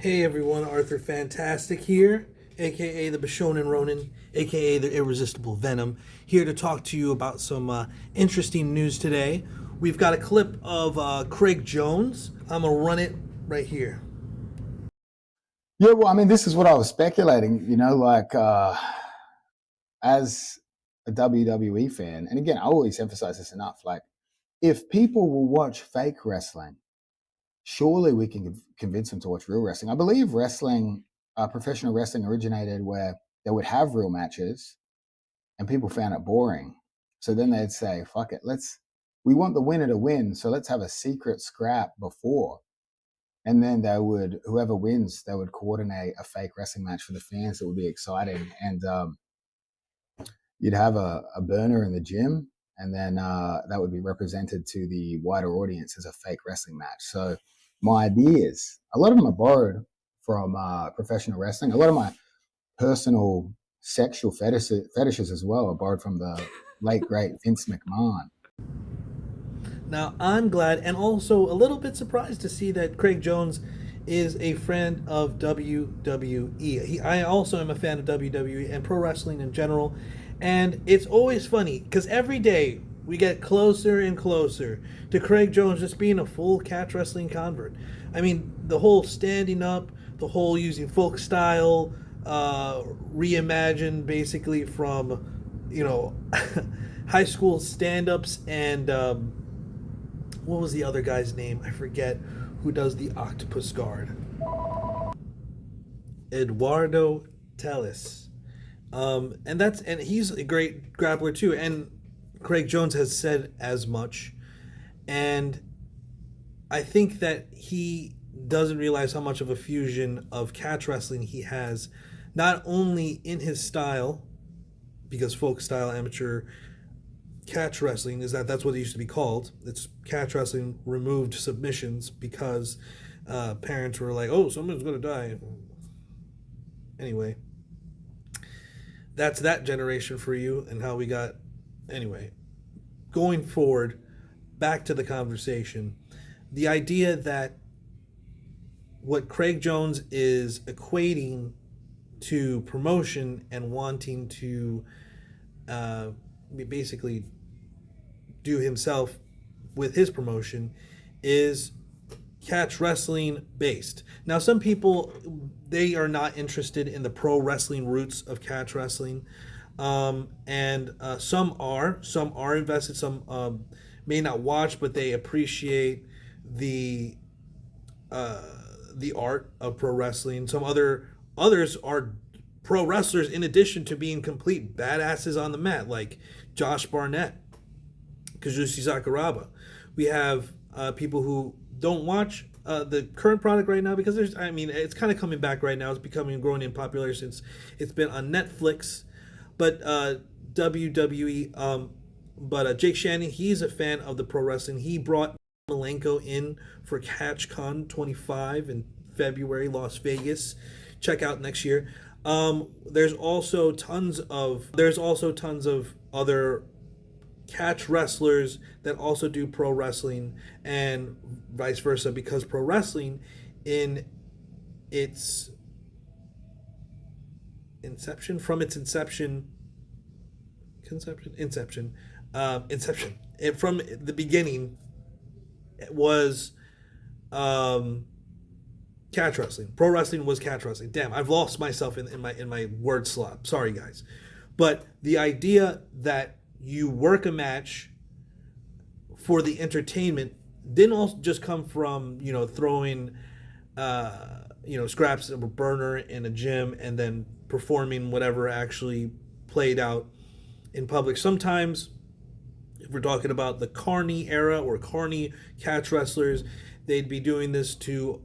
Hey everyone, Arthur Fantastic here, aka the Bishonen Ronin, aka the Irresistible Venom, here to talk to you about some interesting news today. We've got a clip of Craig Jones. I'm gonna run it right here. Yeah, well, I mean, this is what I was speculating, as a WWE fan, and again, I always emphasize this enough. Like, if people will watch fake wrestling, surely we can convince them to watch real wrestling. I believe professional wrestling originated where they would have real matches and people found it boring. So then they'd say, fuck it, we want the winner to win, so let's have a secret scrap before. And then whoever wins, they would coordinate a fake wrestling match for the fans that would be exciting. And you'd have a burner in the gym, and then that would be represented to the wider audience as a fake wrestling match. So my ideas, a lot of them are borrowed from professional wrestling. A lot of my personal sexual fetishes as well are borrowed from the late, great Vince McMahon. Now, I'm glad and also a little bit surprised to see that Craig Jones is a friend of WWE. I also am a fan of WWE and pro wrestling in general. And it's always funny because every day we get closer and closer to Craig Jones just being a full catch wrestling convert. I mean, the whole standing up, the whole using folk style, reimagined basically from, high school stand ups and what was the other guy's name? I forget who does the octopus guard. Eduardo Tellis. And he's a great grappler too. And Craig Jones has said as much. And I think that he doesn't realize how much of a fusion of catch wrestling he has, not only in his style, because folk style amateur catch wrestling that's what it used to be called. It's catch wrestling removed submissions because parents were like, "Oh, someone's gonna die." Anyway, that's that generation for you, and how we got. Anyway, going forward, back to the conversation. The idea that what Craig Jones is equating to promotion and wanting to basically do himself with his promotion is catch wrestling based. Now, some people, they are not interested in the pro wrestling roots of catch wrestling, and some are. Some are invested. Some may not watch, but they appreciate the the art of pro wrestling. Others are pro wrestlers in addition to being complete badasses on the mat, like Josh Barnett, Kazushi Sakuraba. We have people who don't watch the current product right now because it's kind of coming back right now. It's becoming growing in popularity since it's been on Netflix. But WWE, but Jake Shannon, he's a fan of the pro wrestling. He brought Malenko in for CatchCon 25 in February, Las Vegas. Check out next year. There's also tons of other catch wrestlers that also do pro wrestling and vice versa, because pro wrestling in its inception from its inception from the beginning, it was catch wrestling. Pro wrestling was catch wrestling. Damn, I've lost myself in my word slop. Sorry guys. But the idea that you work a match for the entertainment didn't also just come from throwing scraps of a burner in a gym and then performing whatever actually played out in public. Sometimes, if we're talking about the Carney era or Carney catch wrestlers, they'd be doing this to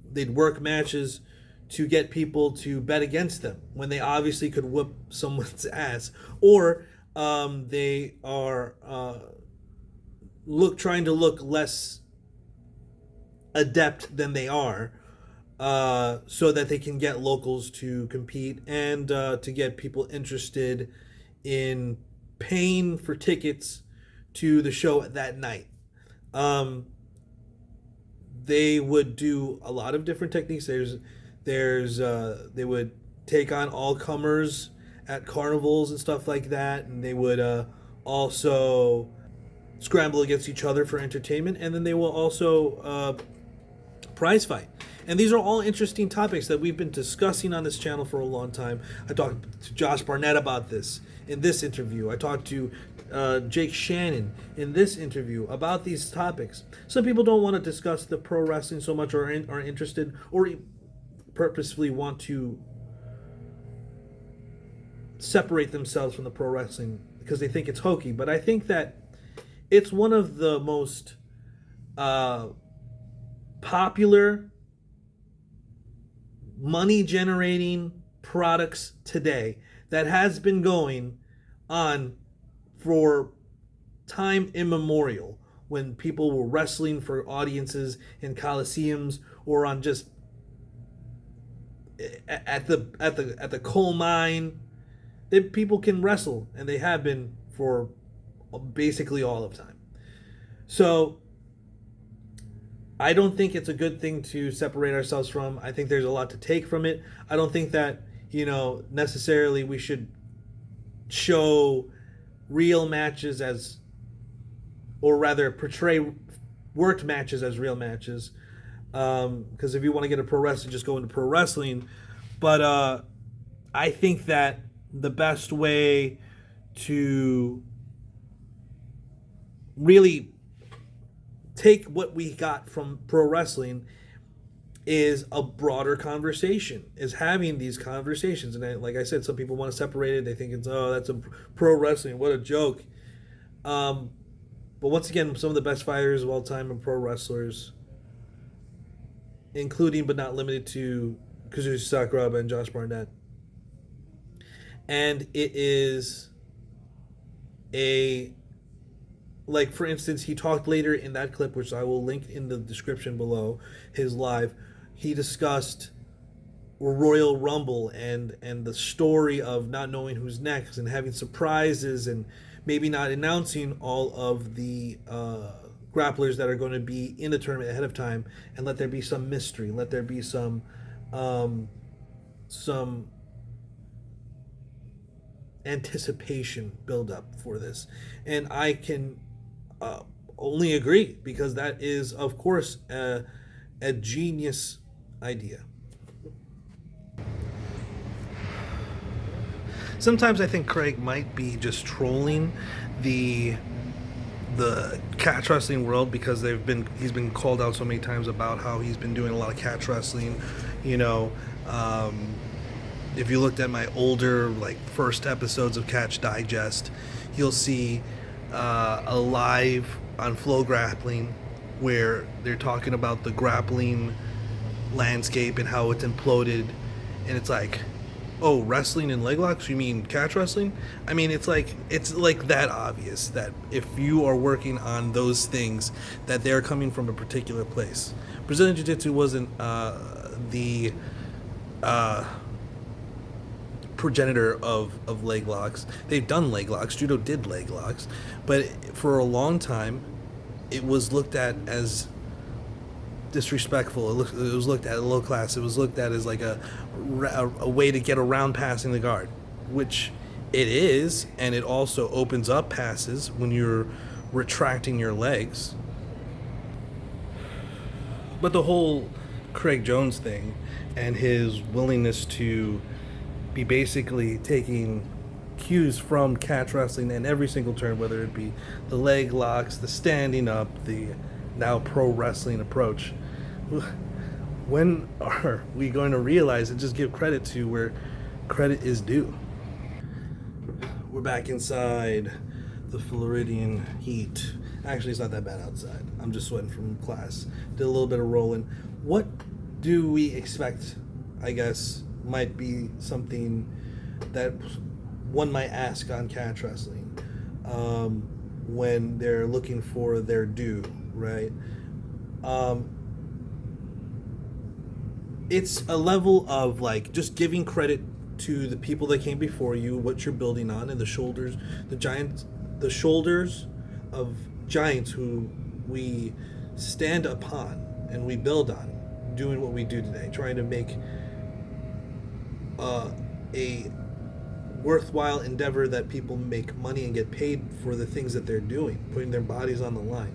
they'd work matches to get people to bet against them when they obviously could whoop someone's ass, or they are trying to look less adept than they are, so that they can get locals to compete and to get people interested in paying for tickets to the show that night. they would do a lot of different techniques. They would take on all comers at carnivals and stuff like that, and they would also scramble against each other for entertainment, and then they will also prize fight. And these are all interesting topics that we've been discussing on this channel for a long time. I talked to Josh Barnett about this in this interview. I talked to Jake Shannon in this interview about these topics. Some people don't want to discuss the pro wrestling so much, or are interested, or purposefully want to separate themselves from the pro wrestling because they think it's hokey. But I think that it's one of the most popular money generating products today that has been going on for time immemorial, when people were wrestling for audiences in coliseums or on just at the coal mine. People can wrestle, and they have been for basically all of time. So I don't think it's a good thing to separate ourselves from. I think there's a lot to take from it. I don't think that, necessarily we should show real matches as, or rather portray worked matches as real matches. Because if you want to get a pro wrestling, just go into pro wrestling. But I think that the best way to really take what we got from pro wrestling is a broader conversation, is having these conversations. And like I said, some people want to separate it. They think it's, oh, that's a pro wrestling, what a joke. But once again, some of the best fighters of all time and pro wrestlers, including but not limited to Kazushi Sakuraba and Josh Barnett. And it is like, for instance, he talked later in that clip, which I will link in the description below, his live. He discussed Royal Rumble and the story of not knowing who's next and having surprises and maybe not announcing all of the grapplers that are going to be in the tournament ahead of time, and let there be some mystery, let there be some anticipation build up for this. And I can only agree, because that is, of course, a genius idea. Sometimes I think Craig might be just trolling the catch wrestling world, because he's been called out so many times about how he's been doing a lot of catch wrestling. If you looked at my older, first episodes of Catch Digest, you'll see a live on Flow Grappling where they're talking about the grappling landscape and how it's imploded. And it's like, oh, wrestling and leg locks? You mean catch wrestling? I mean, it's like that obvious that if you are working on those things, that they're coming from a particular place. Brazilian Jiu-Jitsu wasn't the progenitor of leg locks. They've done leg locks. Judo did leg locks. But for a long time, it was looked at as disrespectful. It was looked at low class. It was looked at as like a way to get around passing the guard, which it is, and it also opens up passes when you're retracting your legs. But the whole Craig Jones thing and his willingness to be basically taking cues from catch wrestling in every single turn, whether it be the leg locks, the standing up, the now pro wrestling approach. When are we going to realize and just give credit to where credit is due? We're back inside the Floridian heat. Actually, it's not that bad outside. I'm just sweating from class. Did a little bit of rolling. What do we expect, I guess, might be something that one might ask on catch wrestling when they're looking for their due, right? It's a level of just giving credit to the people that came before you, what you're building on, and the shoulders of giants who we stand upon, and we build on doing what we do today, trying to make a worthwhile endeavor that people make money and get paid for the things that they're doing, putting their bodies on the line.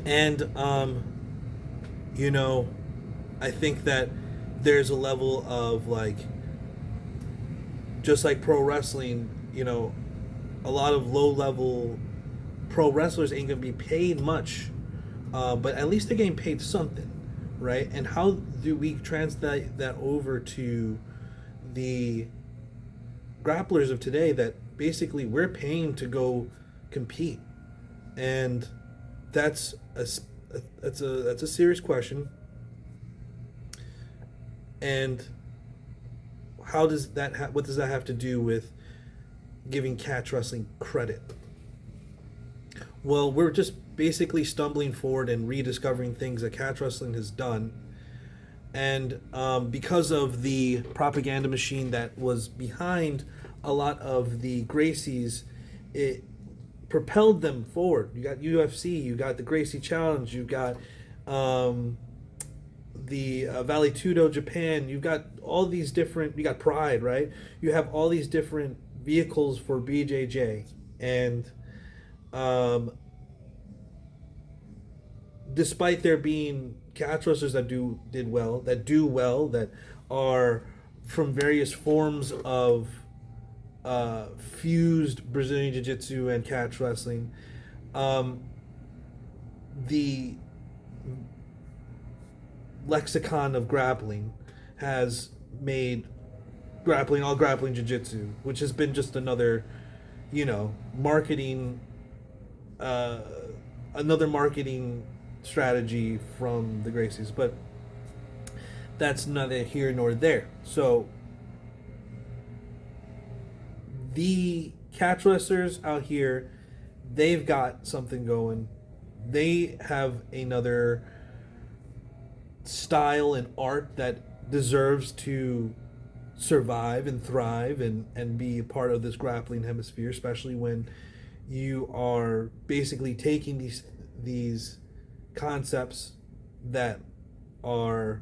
And you know, I think that there's a level of like, just like pro wrestling, you know, a lot of low level pro wrestlers ain't gonna be paid much, but at least they're getting paid something, right? And how do we translate that over to the grapplers of today, that basically we're paying to go compete? And that's a serious question. And how does that what does that have to do with giving catch wrestling credit? Well, we're just basically stumbling forward and rediscovering things that catch wrestling has done. And because of the propaganda machine that was behind a lot of the Gracies, it propelled them forward. You got UFC, you got the Gracie Challenge, you got the Vale Tudo Japan, you've got all these different, you got Pride, right? You have all these different vehicles for BJJ. And despite there being catch wrestlers that do well, that are from various forms of fused Brazilian Jiu-Jitsu and catch wrestling, the lexicon of grappling has made grappling all grappling jiu-jitsu, which has been just another, you know, marketing strategy from the Gracies. But that's neither here nor there. So the catch wrestlers out here, they've got something going. They have another style and art that deserves to survive and thrive and be a part of this grappling hemisphere, especially when you are basically taking these concepts that are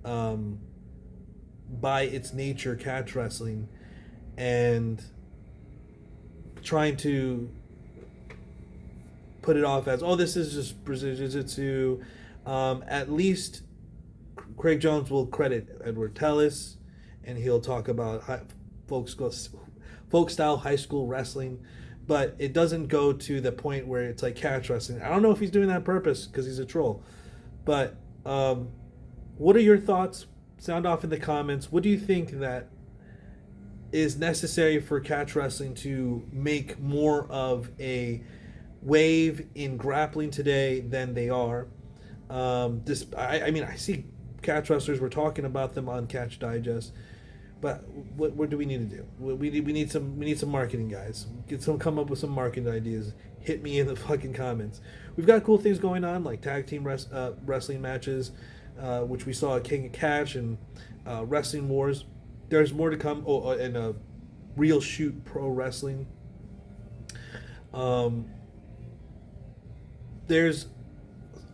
by its nature catch wrestling and trying to put it off as, oh, this is just Brazilian Jiu-Jitsu. At least Craig Jones will credit Edward Tellis, and he'll talk about folk style high school wrestling, but it doesn't go to the point where it's like catch wrestling. I don't know if he's doing that on purpose because he's a troll, but what are your thoughts? Sound off in the comments. What do you think that is necessary for catch wrestling to make more of a wave in grappling today than they are? I mean, I see catch wrestlers. We're talking about them on Catch Digest, but what do we need to do? We need some marketing guys. Come up with some marketing ideas. Hit me in the fucking comments. We've got cool things going on, like tag team wrestling matches, which we saw at King of Catch and Wrestling Wars. There's more to come. Oh, and Real Shoot Pro Wrestling. There's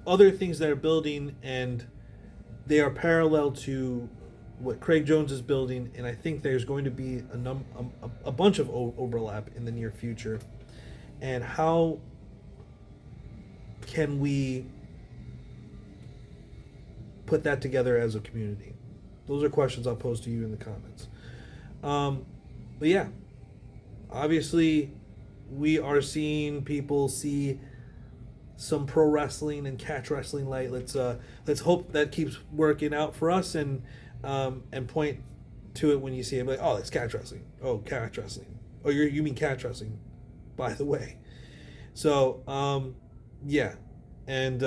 other things that are building, and they are parallel to what Craig Jones is building, and I think there's going to be a bunch of overlap in the near future. And how can we put that together as a community? Those are questions I'll pose to you in the comments. But yeah, obviously we are seeing people see some pro wrestling and catch wrestling light. Let's hope that keeps working out for us, and point to it when you see it, like, oh, it's catch wrestling. Oh, catch wrestling. Oh, you mean catch wrestling, by the way. So yeah, and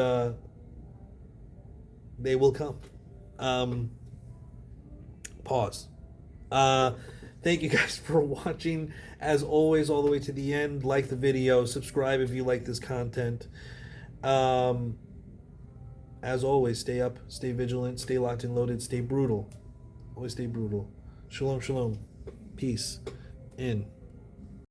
they will come. Pause. Thank you guys for watching. As always, all the way to the end. Like the video, subscribe if you like this content. As always, stay up, stay vigilant, stay locked and loaded, stay brutal. Always stay brutal. Shalom, shalom. Peace. In.